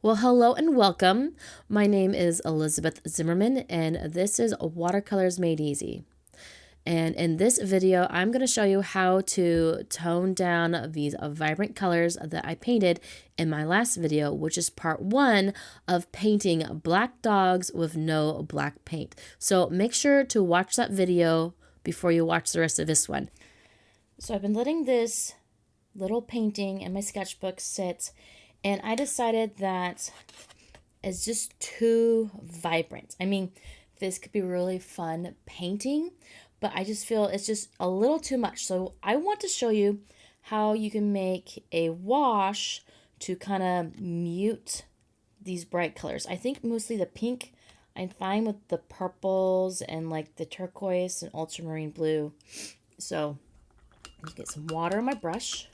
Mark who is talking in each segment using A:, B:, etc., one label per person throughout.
A: Well, hello and welcome. My name is Elizabeth Zimmerman, and this is Watercolors Made Easy. And in this video, I'm going to show you how to tone down these vibrant colors that I painted in my last video, which is part one of painting black dogs with no black paint. So make sure to watch that video before you watch the rest of this one. So I've been letting this little painting in my sketchbook sit, and I decided that it's just too vibrant. I mean, this could be really fun painting, but I just feel it's just a little too much. So I want to show you how you can make a wash to kind of mute these bright colors. I think mostly the pink. I'm fine with the purples and like the turquoise and ultramarine blue. So let's get some water on my brush.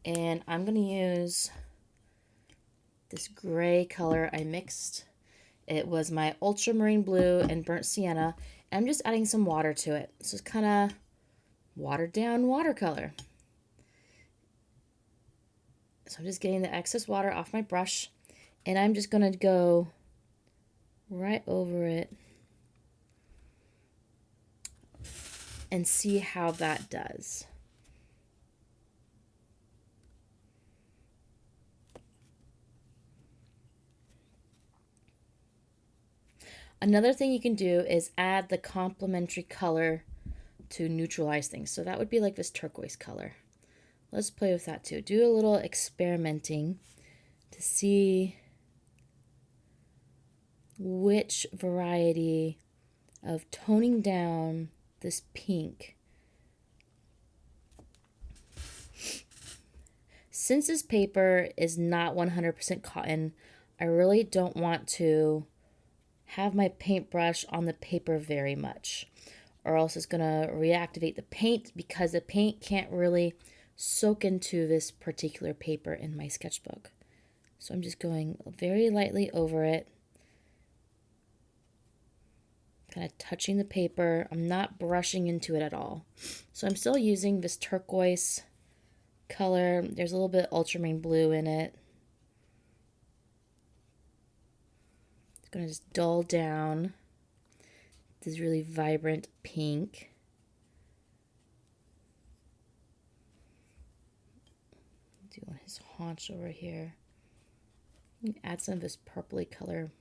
A: And I'm going to use this gray color I mixed. It was my ultramarine blue and burnt sienna. I'm just adding some water to it. This is kind of watered down watercolor. So I'm just getting the excess water off my brush, and I'm just going to go right over it and see how that does. Another thing you can do is add the complementary color to neutralize things. So that would be like this turquoise color. Let's play with that too. Do a little experimenting to see which variety of toning down this pink. Since this paper is not 100% cotton, I really don't want to have my paintbrush on the paper very much, or else it's going to reactivate the paint, because the paint can't really soak into this particular paper in my sketchbook. So I'm just going very lightly over it, kind of touching the paper. I'm not brushing into it at all. So I'm still using this turquoise color. There's a little bit of ultramarine blue in it. Going to just dull down this really vibrant pink. Do his haunch over here. Add some of this purpley color.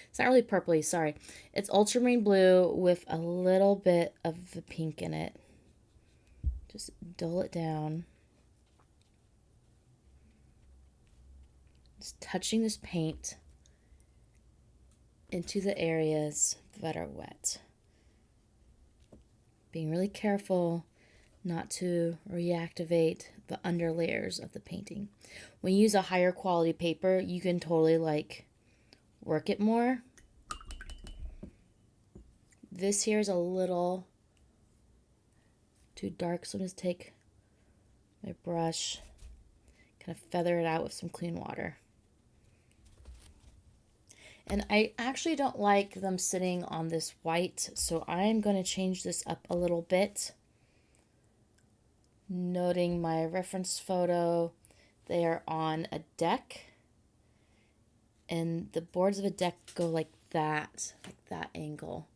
A: It's not really purpley, sorry. It's ultramarine blue with a little bit of the pink in it. Just dull it down. Just touching this paint into the areas that are wet. Being really careful not to reactivate the under layers of the painting. When you use a higher quality paper, you can totally like work it more. This here is a little too dark, so I'm just take my brush, kind of feather it out with some clean water. And I actually don't like them sitting on this white, so I'm going to change this up a little bit. Noting my reference photo, they are on a deck, and the boards of a deck go like that angle.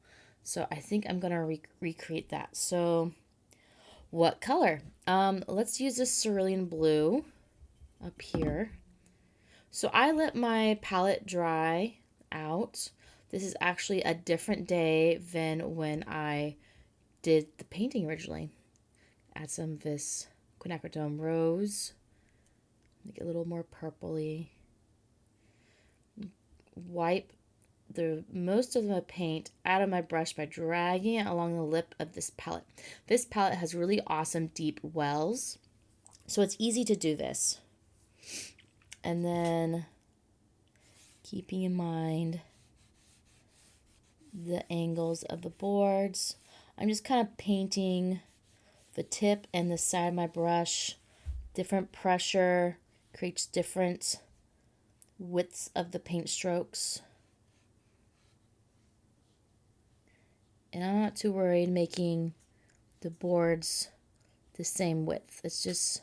A: So I think I'm going to recreate that. So what color? Let's use this cerulean blue up here. So I let my palette dry out. This is actually a different day than when I did the painting originally. Add some of this quinacridone rose, make it a little more purpley. Wipe the most of the paint out of my brush by dragging it along the lip of this palette. This palette has really awesome deep wells, so it's easy to do this. And then keeping in mind the angles of the boards, I'm just kind of painting the tip and the side of my brush. Different pressure creates different widths of the paint strokes. And I'm not too worried making the boards the same width. It's just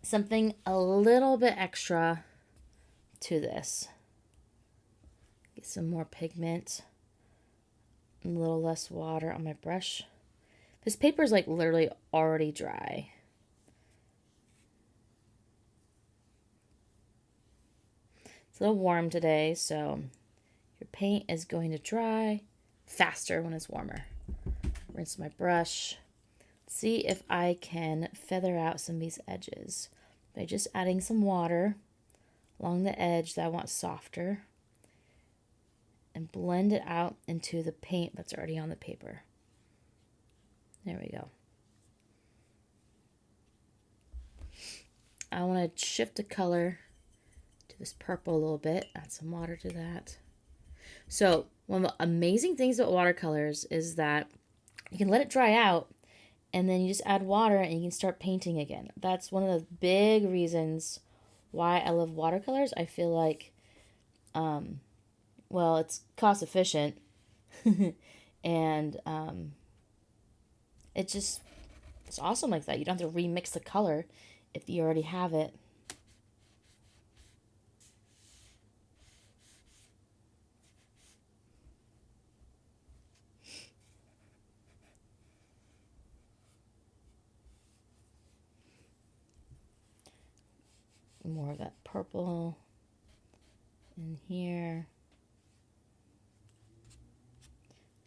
A: something a little bit extra to this. Get some more pigment. A little less water on my brush. This paper is like literally already dry. It's a little warm today, so your paint is going to dry faster when it's warmer. Rinse my brush. See if I can feather out some of these edges by just adding some water along the edge that I want softer and blend it out into the paint that's already on the paper. There we go. I want to shift the color to this purple a little bit, add some water to that. So one of the amazing things about watercolors is that you can let it dry out and then you just add water and you can start painting again. That's one of the big reasons why I love watercolors. I feel like, well, it's cost efficient and it's awesome like that. You don't have to remix the color if you already have it. More of that purple in here.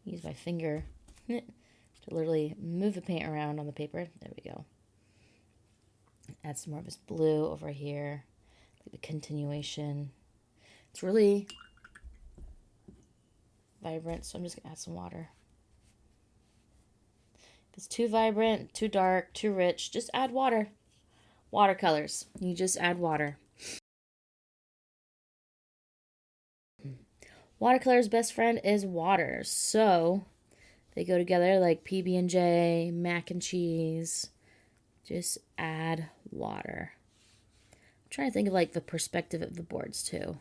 A: Use my finger to literally move the paint around on the paper. There we go. Add some more of this blue over here, like the continuation. It's really vibrant, so I'm just gonna add some water. If it's too vibrant, too dark, too rich, just add water. Watercolors, you just add water. Watercolor's best friend is water, so they go together like PB&J, mac and cheese. Just add water. I'm trying to think of like the perspective of the boards too.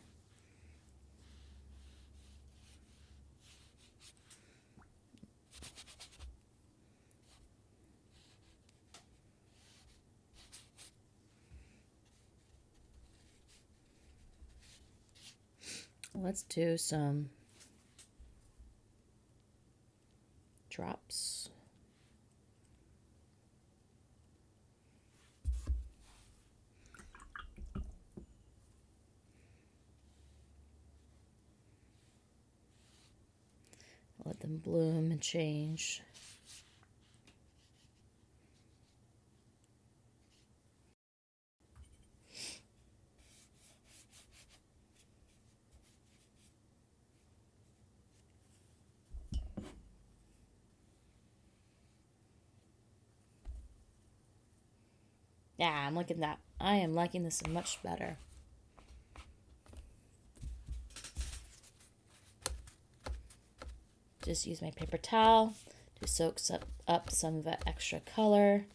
A: Let's do some drops. Let them bloom and change. Yeah, I'm liking that. I am liking this much better. Just use my paper towel to soak up some of that extra color.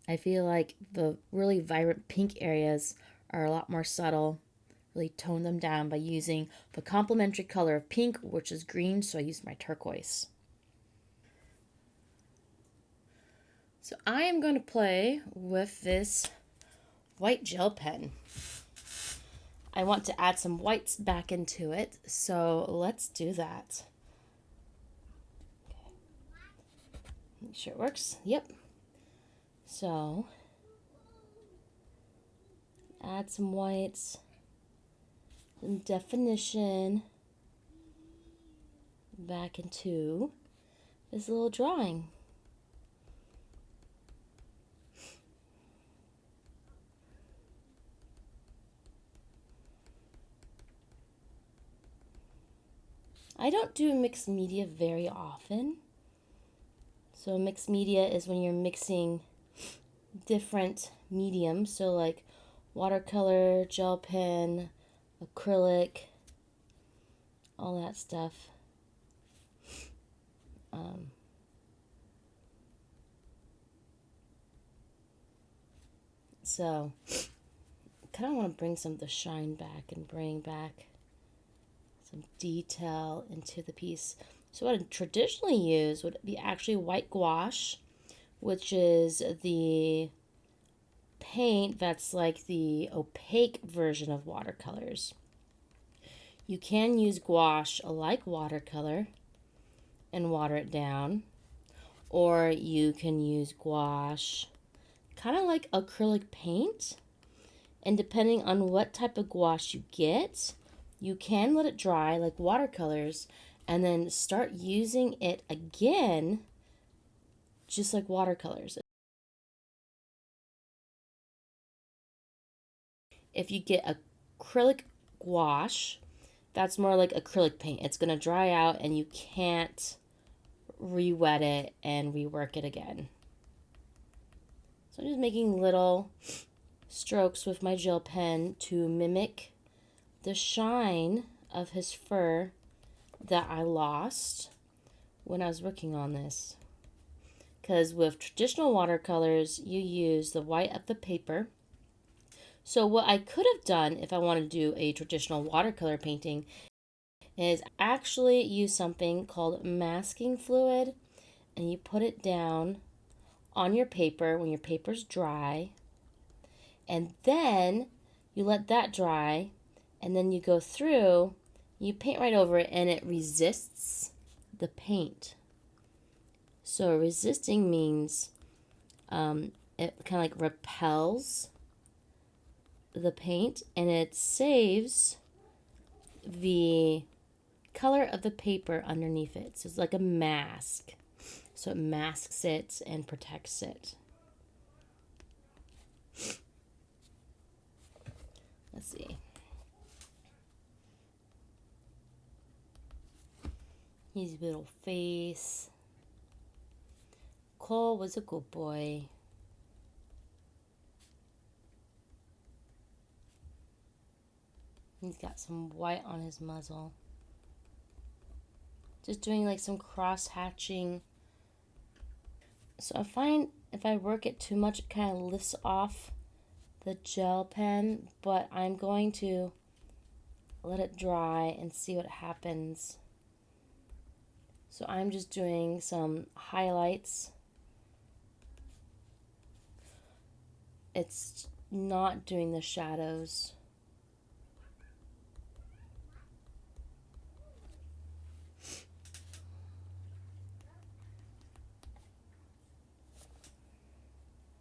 A: I feel like the really vibrant pink areas are a lot more subtle. Really tone them down by using the complementary color of pink, which is green, so I used my turquoise. So I am going to play with this white gel pen. I want to add some whites back into it, so let's do that. Okay. Make sure it works. Yep. So, add some whites, some definition back into this little drawing. I don't do mixed media very often, So mixed media is when you're mixing different mediums, so like watercolor, gel pen, acrylic, all that stuff. So kind of want to bring some of the shine back and bring back some detail into the piece. So what I traditionally use would be actually white gouache, which is the paint that's like the opaque version of watercolors. You can use gouache like watercolor and water it down, or you can use gouache kind of like acrylic paint, and depending on what type of gouache you get, you can let it dry like watercolors and then start using it again just like watercolors. If you get acrylic gouache, that's more like acrylic paint. It's going to dry out and you can't re-wet it and rework it again. So I'm just making little strokes with my gel pen to mimic the shine of his fur that I lost when I was working on this. Because with traditional watercolors, you use the white of the paper. So what I could have done if I wanted to do a traditional watercolor painting is actually use something called masking fluid, and you put it down on your paper when your paper's dry, and then you let that dry, and then you go through, you paint right over it, and it resists the paint. So resisting means it kind of like repels the paint, and it saves the color of the paper underneath it. So it's like a mask. So it masks it and protects it. Let's see. His little face. Cole was a good boy. He's got some white on his muzzle. Just doing like some cross hatching. So I find if I work it too much, it kind of lifts off the gel pen, but I'm going to let it dry and see what happens. So I'm just doing some highlights. It's not doing the shadows.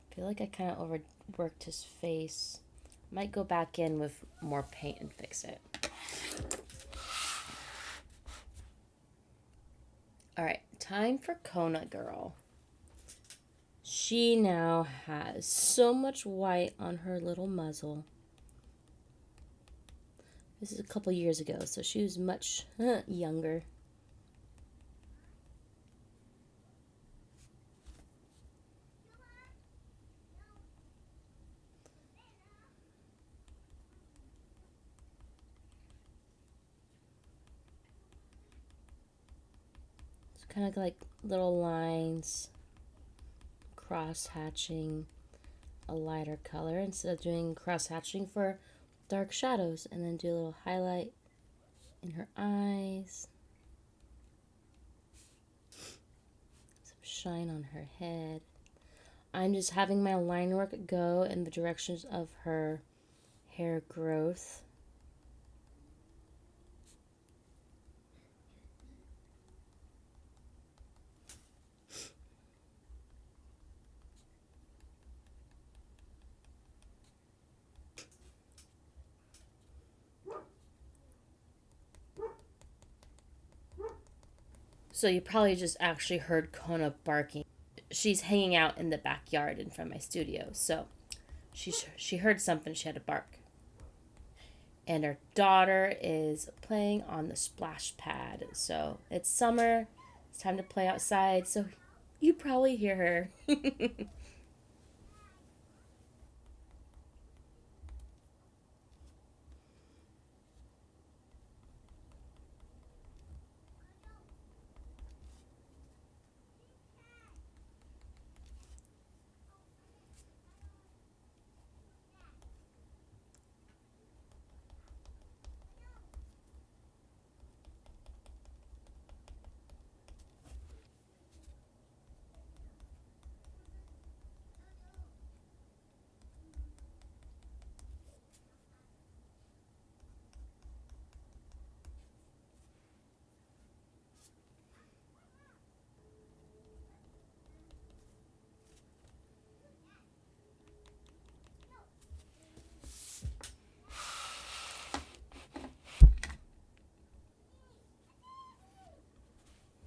A: I feel like I kind of overworked his face. Might go back in with more paint and fix it. Alright, time for Kona Girl. She now has so much white on her little muzzle. This is a couple years ago, so she was much younger. Kind of like little lines, cross hatching a lighter color instead of doing cross hatching for dark shadows, and then do a little highlight in her eyes, some shine on her head. I'm just having my line work go in the directions of her hair growth. So you probably just actually heard Kona barking. She's hanging out in the backyard in front of my studio. So she heard something, she had to bark. And her daughter is playing on the splash pad. So it's summer, it's time to play outside. So You probably hear her.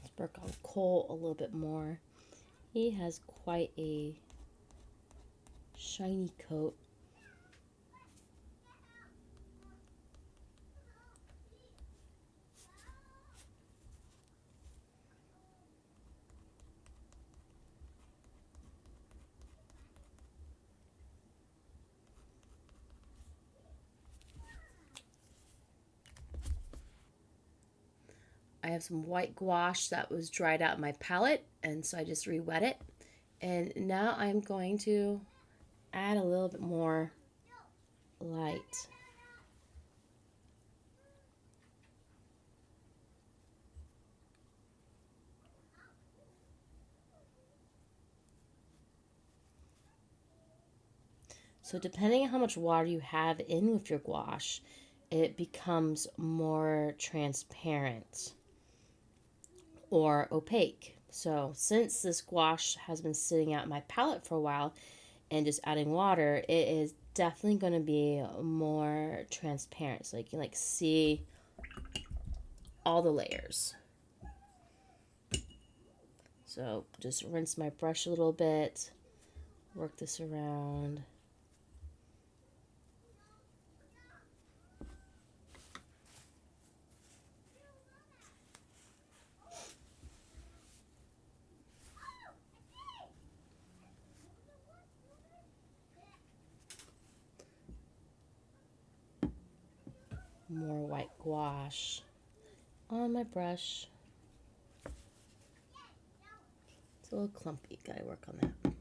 A: Let's work on Cole a little bit more. He has quite a shiny coat. I have some white gouache that was dried out in my palette, and so I just re-wet it. And now I'm going to add a little bit more light. So depending on how much water you have in with your gouache, it becomes more transparent or opaque. So since this gouache has been sitting out in my palette for a while and just adding water, it is definitely going to be more transparent. So you can like see all the layers. So just rinse my brush a little bit, work this around. More white gouache on my brush. It's a little clumpy, gotta work on that.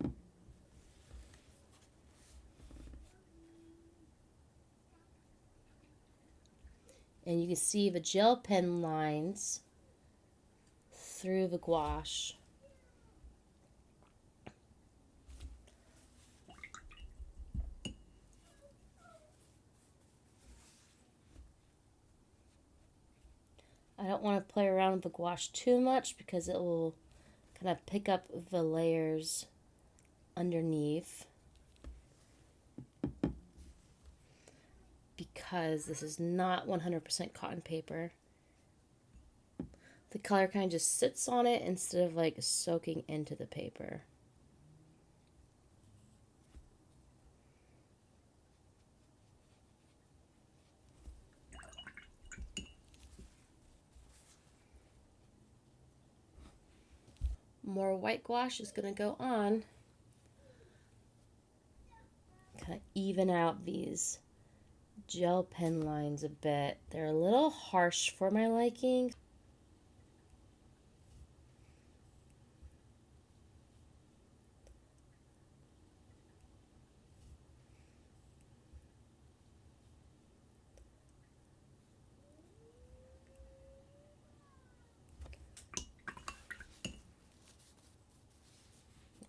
A: And you can see the gel pen lines through the gouache. I don't want to play around with the gouache too much because it will kind of pick up the layers underneath. Because this is not 100% cotton paper. The color kind of just sits on it instead of like soaking into the paper. More white gouache is going to go on. Kind of even out these gel pen lines a bit. They're a little harsh for my liking.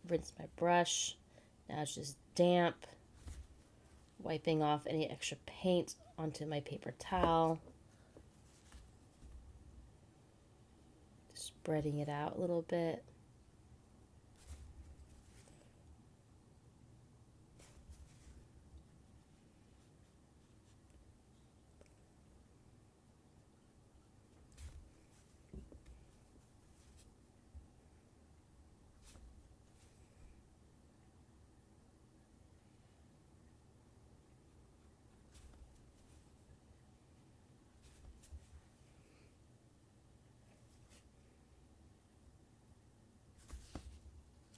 A: Rinse my brush. Now it's just damp. Wiping off any extra paint onto my paper towel. Spreading it out a little bit.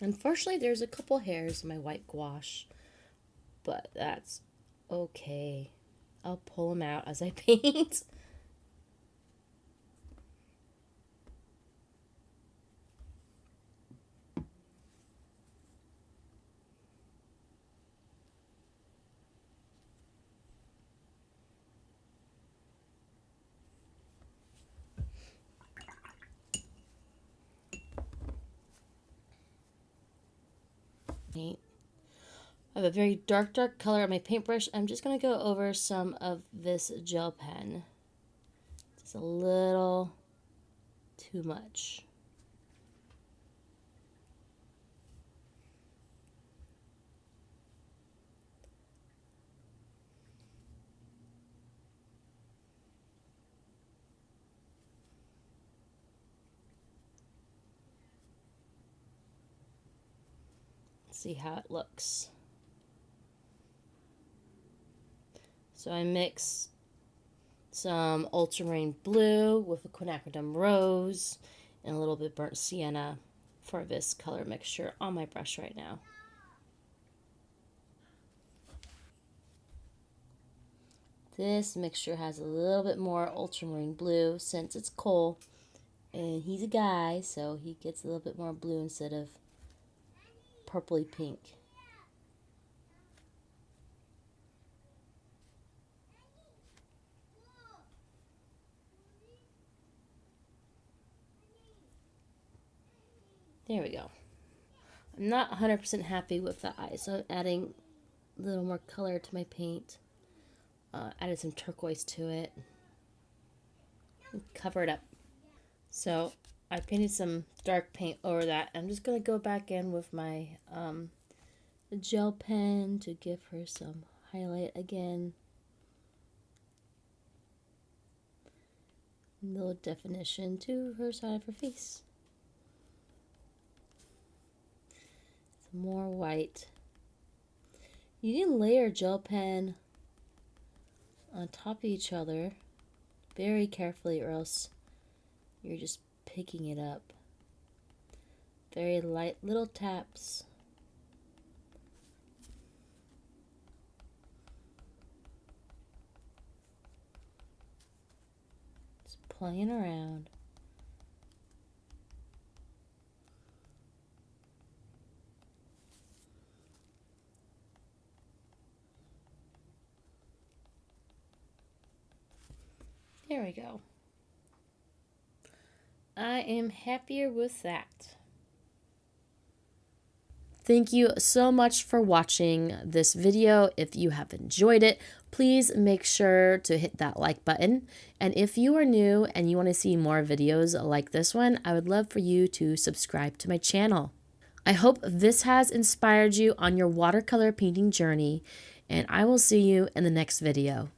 A: Unfortunately, there's a couple hairs in my white gouache, but that's okay. I'll pull them out as I paint. Paint. I have a very dark color on my paintbrush. I'm just going to go over some of this gel pen. Just a little too much. Let's see how it looks. So I mix some ultramarine blue with a quinacridone rose and a little bit burnt sienna for this color mixture on my brush right now. This mixture has a little bit more ultramarine blue since it's Cole, and he's a guy, so he gets a little bit more blue instead of purpley pink. There we go. I'm not 100% happy with the eyes, so I'm adding a little more color to my paint. Added some turquoise to it. Cover it up. So I painted some dark paint over that. I'm just going to go back in with my gel pen to give her some highlight again. A little definition to her side of her face. Some more white. You can layer gel pen on top of each other very carefully, or else you're just picking it up. Very light little taps. Just playing around. There we go. I am happier with that. Thank you so much for watching this video. If you have enjoyed it, please make sure to hit that like button. And if you are new and you want to see more videos like this one, I would love for you to subscribe to my channel. I hope this has inspired you on your watercolor painting journey, and I will see you in the next video.